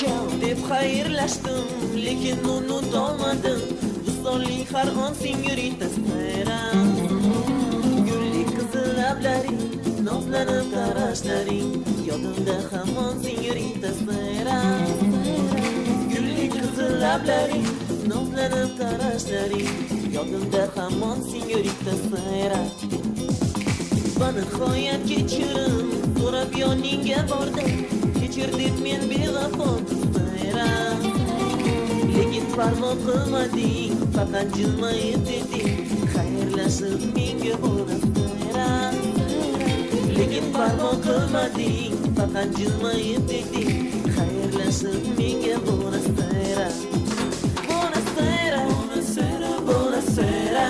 ciao deb xayrlashdim, lekin unutolmadim Vusonli har on senyorita Sara. Gulli qizil lablaring, nozlanib qarashlaring yodimda hamon senyorita Sara. Gulli qizil lablaring, nozlanib qarashlaring yodimda hamon senyorita Sara. Banihoyat kechirim so'rab yoningga bordim, kechir deb men bevafo Sara. Lekin farmo qilmading, faqat jilmayib deding, xayrlashib menga borasan Sara. Lekin farmo qilmading, faqat jilmayib deding, xayrlashib menga borasan Sara. Buonasera, buonasera, buonasera.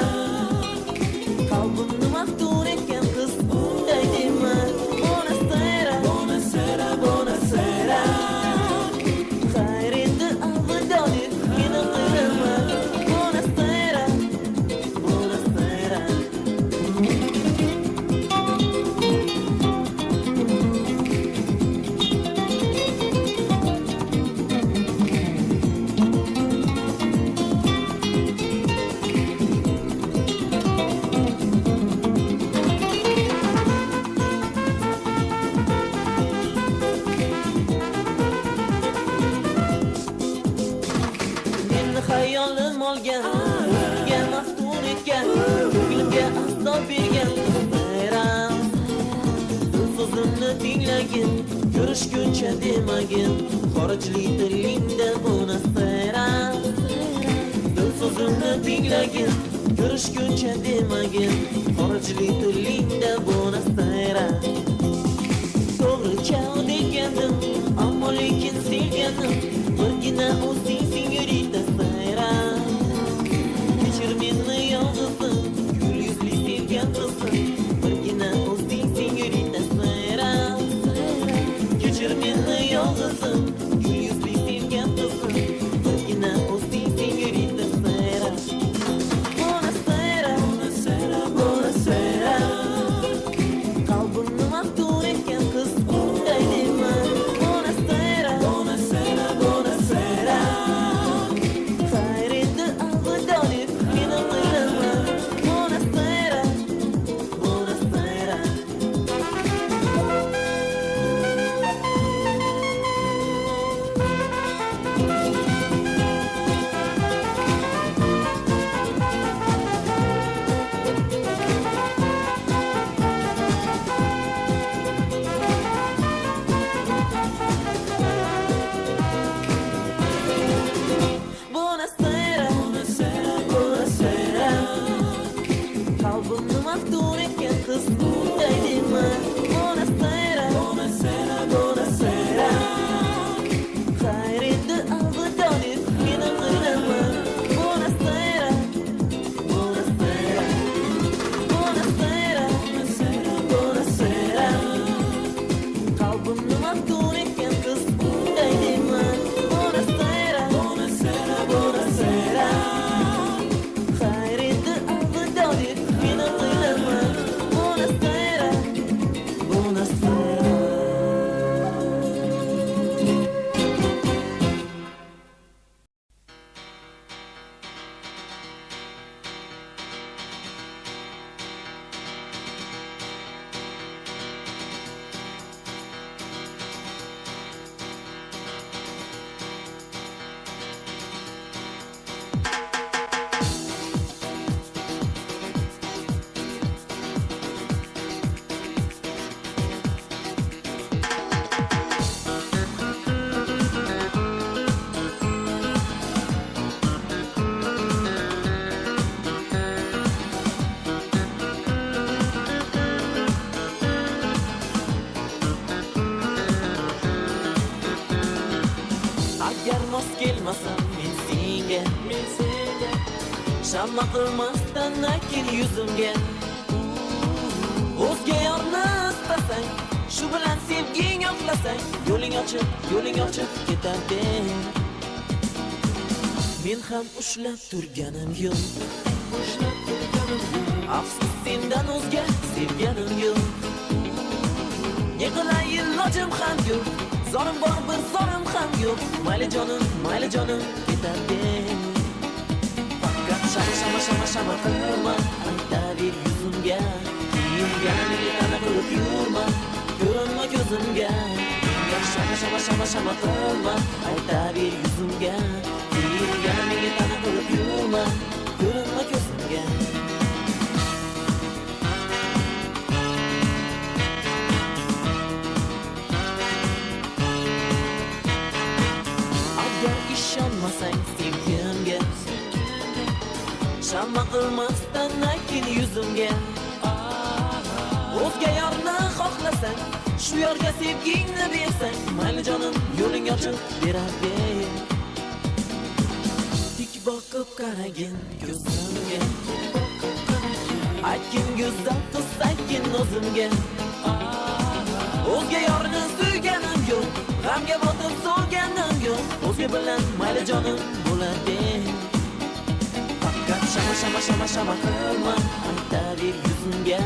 Qalbimni maftun etgan qiz unday dema. Buonasera, buonasera, buonasera. Xayr endi alvido deb meni qilaman. Buonasera, buonasera. Hayolim olgan, o'zimga maftun etgan, ko'nglimga azob bergan bayram. So'zimni tinglagin, ko'rishguncha demagin, xorijli tilingda buonasera. So'zimni tinglagin, ko'rishguncha demagin, xorijli tilingda buonasera. To'g'ri ciao degandim, ammo lekin sevganim birgina o'zing senyorita Sara. Kechir meni yolg'izim, gul yuzli sevgan qizim, birgina o'zing senyorita Sara. Kechir meni yolg'izim, gul yuzli sevgan qizim, birgina o'zing senyorita Sara. Buonasera, buonasera, buonasera. Qalbimni maftun etgan qiz unday dema. Buonasera, buonasera, buonasera. Xayr endi alvido deb meni qilaman. Buonasera, buonasera. Buonasera, buonasera, buonasera. Qalbimni maftun etgan qiz unday dema. Buonasera, buonasera, buonasera. Xayr endi alvido deb meni qilaman. Buonasera, buonasera. Buonasera, buonasera, buonasera. Qalbimni maftun etgan qiz unday dema. Buonasera, buonasera, buonasera. Xayr endi alvido deb meni qilaman. Buonasera, buonasera. Agar mos kelmasam men senga, shamma qilmasdan nakil yuzimga. O'zga yorni istasang, shu bilan sevging yoqlasang, yo'ling ochib ketadi. Men ham ushlab turganim yo'q, afsus sendan o'zga sevganim yo'q. Yig'lay ilojim ham yo'q, Zorim bor bir zorim ham yo'q. Mayli jonim ketadi. Faqat shama qilma, aytaver yuzimga. Kiyimga meni tana qilib yurma, ko'rinma ko'zimga. Shama qilma, aytaver yuzimga. Kiyimga meni tana qilib yurma, ko'rinma ko'zimga. İşonmasang sevgimga, shama qilmasdan aytgin yuzimga. O'zga yorni xohlasang, shu yorga sevgingni bersang, mayli jonim yo'ling ochiq beradi. Tik boqib qaragin ko'zimga, aytgin go'zal qiz aytgin o'zimga. O'zga yorni suyganim yo'q, g'amga botib so'rganim yo'q. O'zga bilan mayli jonim bo'ladi. Faqat shama qilma, aytaver yuzimga.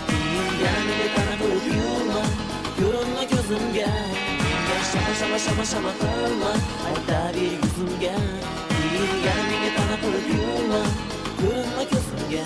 Kiyimga meni tana qilib yurma, ko'rinma ko'zimga. Shama qilma, aytaver yuzimga. Kiyimga meni tana qilib yurma, ko'rinma ko'zimga.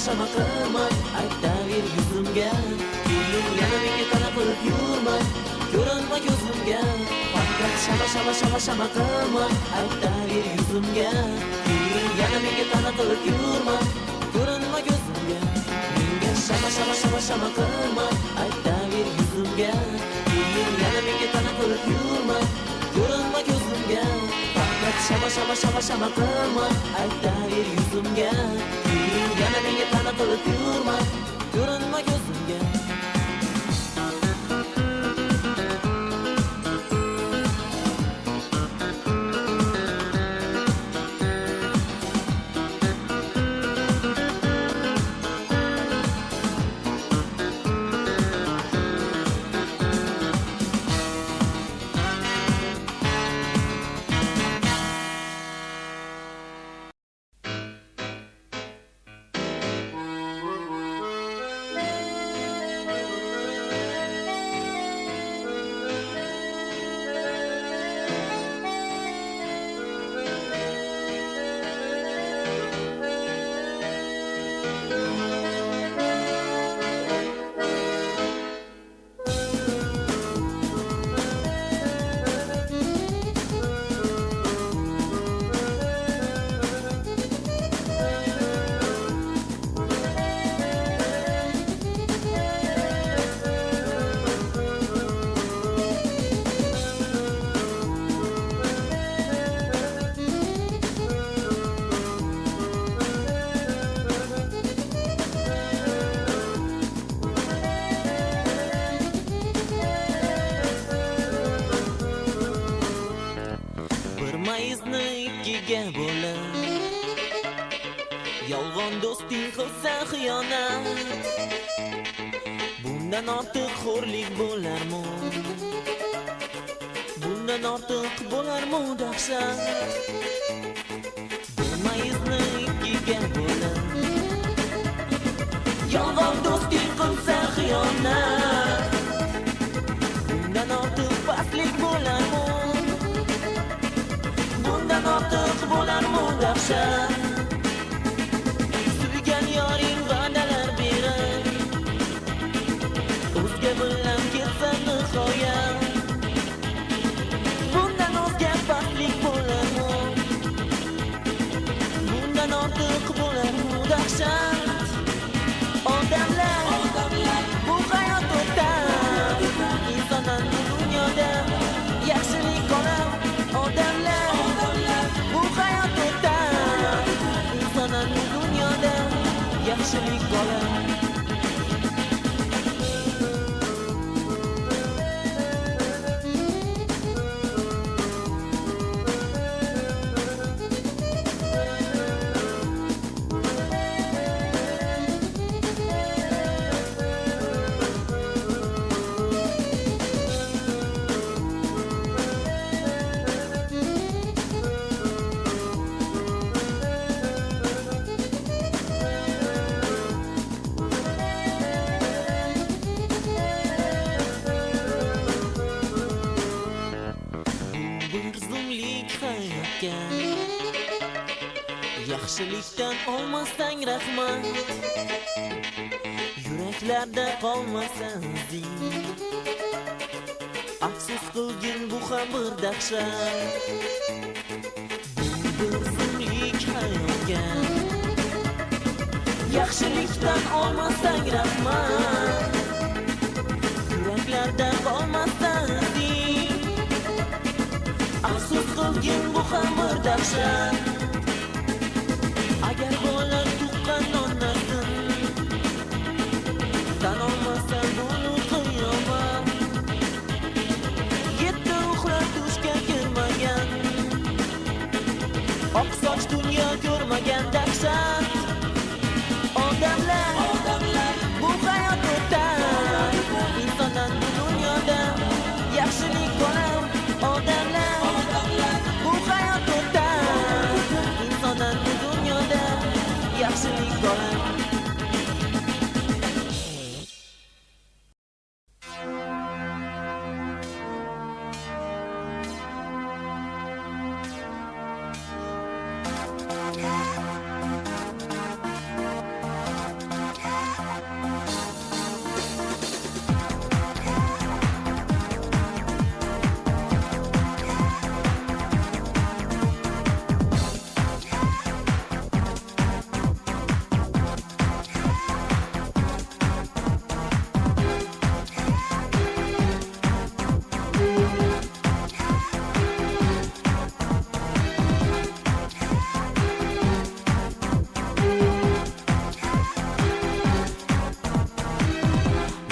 Shama qilma, aytaver yuzimga. Kiyimga menga tana qilib yurma, ko'rinma ko'zimga. Faqat shama qilma, aytaver yuzimga. Kiyimga menga tana qilib yurma, ko'rinma ko'zimga. Menga shama qilma, aytaver yuzimga. Kiyimga menga tana qilib yurma, ko'rinma ko'zimga. Faqat shama qilma, aytaver yuzimga. Yana menga tana qilib yurma, ko'rinma ko'zimga. Yolg'on do'sting qilsa xiyonat, bundan ortiq xo'rlik bo'larmi? Bundan ortiq bo'larmi dahshat? Bilmayizni ikkiga bo'lar. Yolg'on do'sting qilsa xiyonat, bundan ortiq pastlik bo'larmi? Bundan ortiq bo'larmi dahshat? Yoring va'dalar berar, o'zga bilan ketsa nihoyat. Bundan o'zga pastlik bo'larmi? Bundan ortiq bo'larmi dahshat? Odamlar bu hayot o'tar, insonlar bu dunyoda yaxshilik qolar. Odamlar bu hayot o'tar, insonlar bu dunyoda yaxshilik qolar. Yaxshilikdan olmasang rahmat, yuraklarda qolmasa izing. Afsus qilgin bu ham bir dahshat, bu bir zumlik hayotga. Yaxshilikdan olmasang rahmat, yuraklarda qolmasa izing. Afsus qilgin bu ham bir dahshat, agar bola tuqqan onasin tan olmasa bunu qiyomat. Yetti ruhlar tushga kirmagan, oq soch dunyo ko'rmagan dahshat. Odamlar bu hayot o'tar, insondan bu dunyoda yaxshilik qolar. Odamlar bu hayot o'tar, insondan bu dunyoda yaxshilik qolar.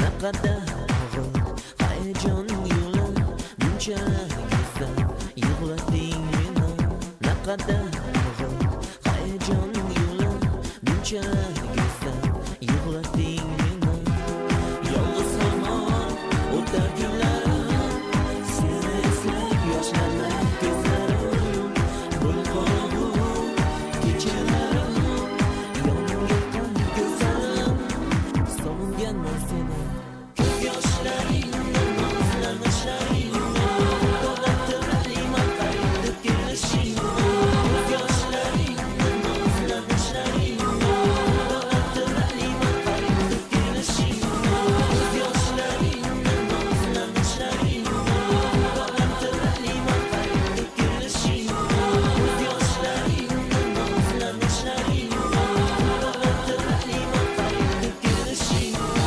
Naqadar og'ir hayajon yo'li, bunchalik yuzdan yig'latding meni. Naqadar og'ir hayajon yo'li, bunchalik yuzdan yig'latding meni. Yolg'iz hamon o'tar kunlarim, seni eslab yoshlanmay ko'zlarim. Bulqobu kechalarim, yonimga qon go'zalim, sog'inganman seni. Yoshlaringni nozlanishlaringni do'lattirayman qaytib kelishingni. Yoshlaringni nozlanishlaringni do'lattirayman qaytib kelishingni. Yoshlaringni nozlanishlaringni do'lattirayman qaytib kelishingni. Yoshlaringni nozlanishlaringni do'lattirayman qaytib kelishingni.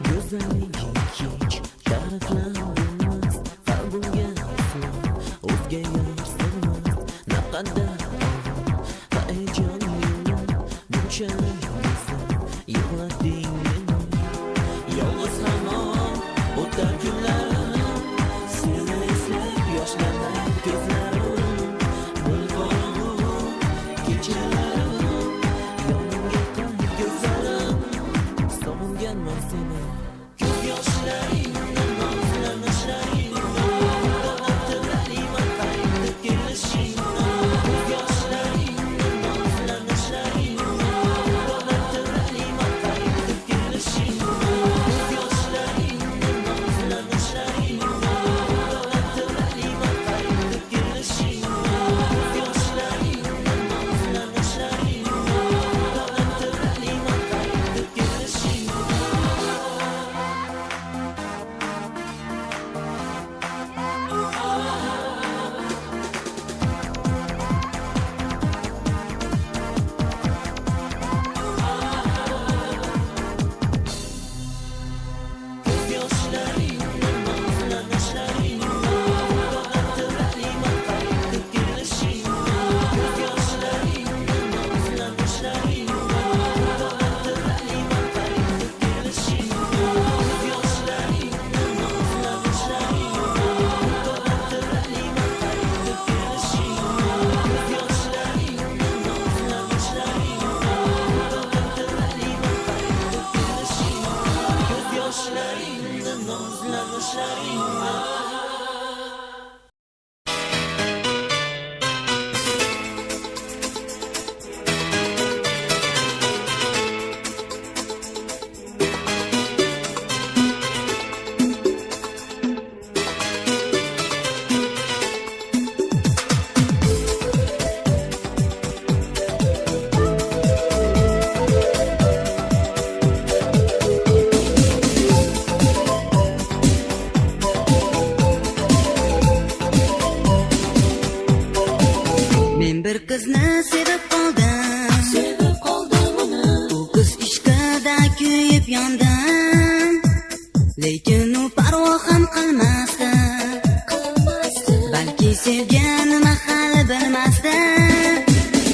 Go'zalliging hech ta'riflanmas, qalbimga isyon o'zga yo'rsilmas. Naqadar og'ir hayajon yo'li, bunchalik yuzdan yig'latding meni. Yolg'iz hamon o'tar kunlarim, seni eslab yoshlanmay ko'zlarim. Bulqobu kechalarim, yonimga qon go'zalim, sog'inganman seni. Yoshlaringni nozlanishlaringni do'lattirayman qaytib kelishingni. Yoshlaringni nozlanishlaringni do'lattirayman qaytib kuyib yondim, lekin u parvo ham qilmasdi. Balki sevganim hali bilmasdi.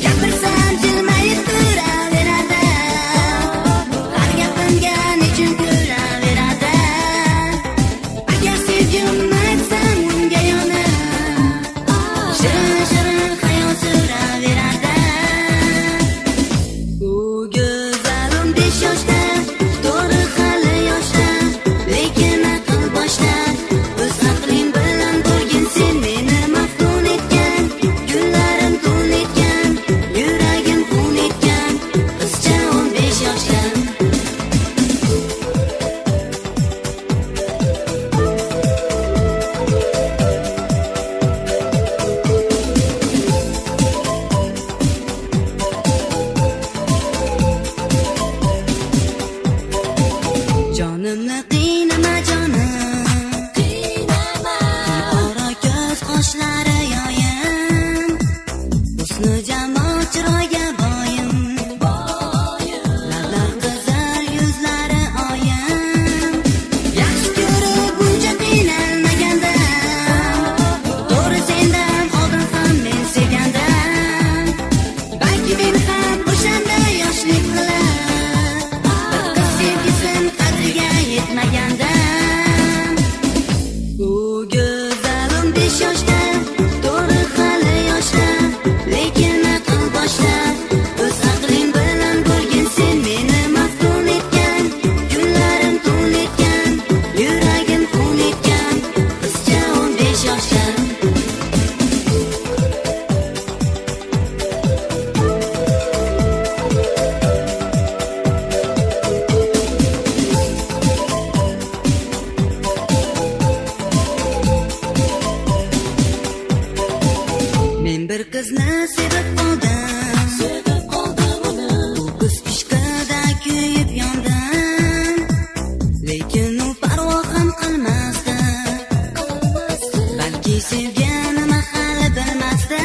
Gapirsam jilmayib turaveradi, har gapimga nechun kulaveradi. Agar sevgimni aytsam unga yonib, shirin shirin xayol suraveradi. U go'zalim 5 yoshda, to'g'ri hali yoshda, lekin aql boshda. O'z aqling bilan bo'lgin sen meni maftun etgan, kunlarim tun etgan, yuragim qun etgan, qizcha 15 yoshda. Jonimni qiynama jonim, qora ko'z qoshlari yoyim, husni jamol chiroyga boyim, lablar qizil yuzlari oyim. Yaxshi ko'rib buncha qiynalmagandim, to'g'ri sendan oldin ham men sevgandim. Balki men ham o'shanda yoshlik qilib, bir qiz sevgisin qadriga yetmagandim. U go'zalim 5 yoshda, to'g'ri hali yoshda, lekin aql boshda. O'z aqling bilan bo'lgin sen meni maftun etgan, kunlarim tun etgan, yuragim qun etgan, qizcha 15 yoshda. Men bir qizni sevib qoldim, u qiz ishqida kuyib yondim, lekin u parvo ham qilmasdi. Balki sevganim hali bilmasdi.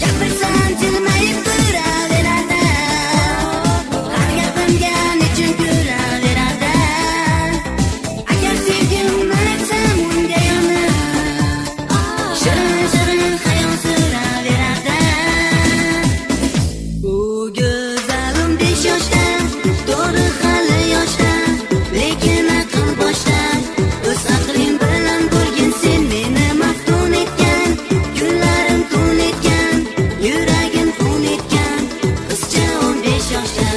Gapirsam jilmayib turaveradi, har gapimga nechun kulaveradi. Agar sevgimni aytsam unga yonib, shirin shirin xayol suraveradi. U go'zalim 5 yoshda, to'g'ri hali yoshda, lekin aql boshda. O'z aqling bilan bo'lgin sen meni maftun etgan, kunlarim tun etgan, yuragim qun etgan, qizcha 15 yoshda.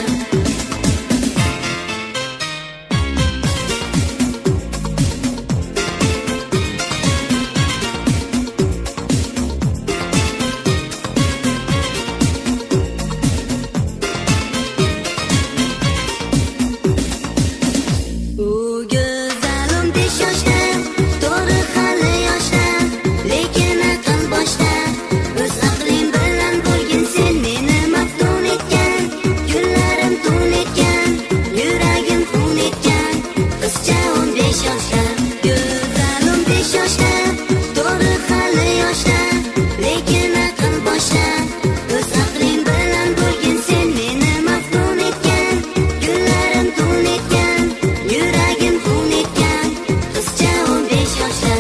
U go'zalim 5 yoshda, to'g'ri hali yoshda, lekin aql boshda. O'z aqling bilan bo'lgin sen meni maftun etgan, kunlarim tun etgan, yuragim qun etgan, qizcha 15 yoshda. Go'zalim 5 yoshda, to'g'ri hali yoshda, lekin aql boshda. O'z aqling bilan bo'lgin sen meni maftun etgan, kunlarim tun etgan, yuragim qun etgan, qizcha 15 yoshda.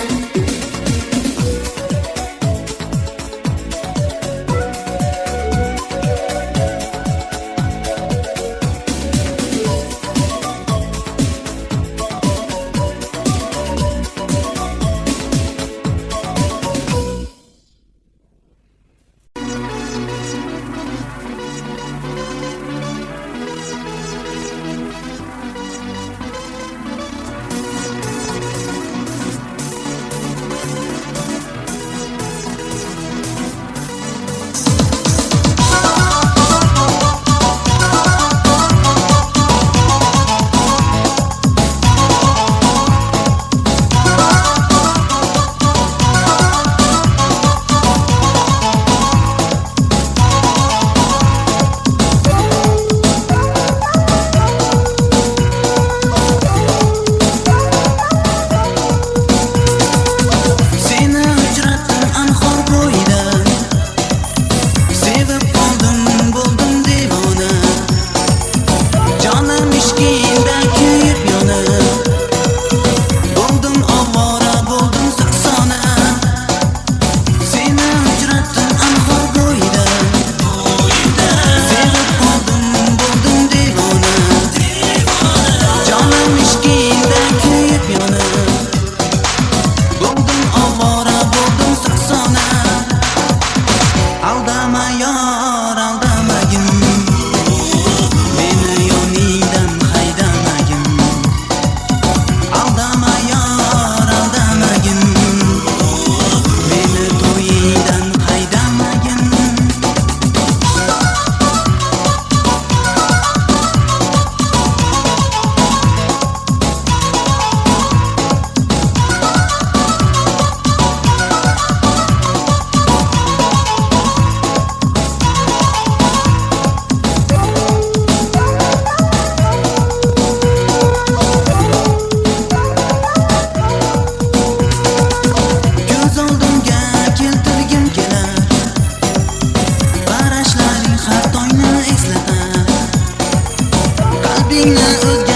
yo'lingni o'zga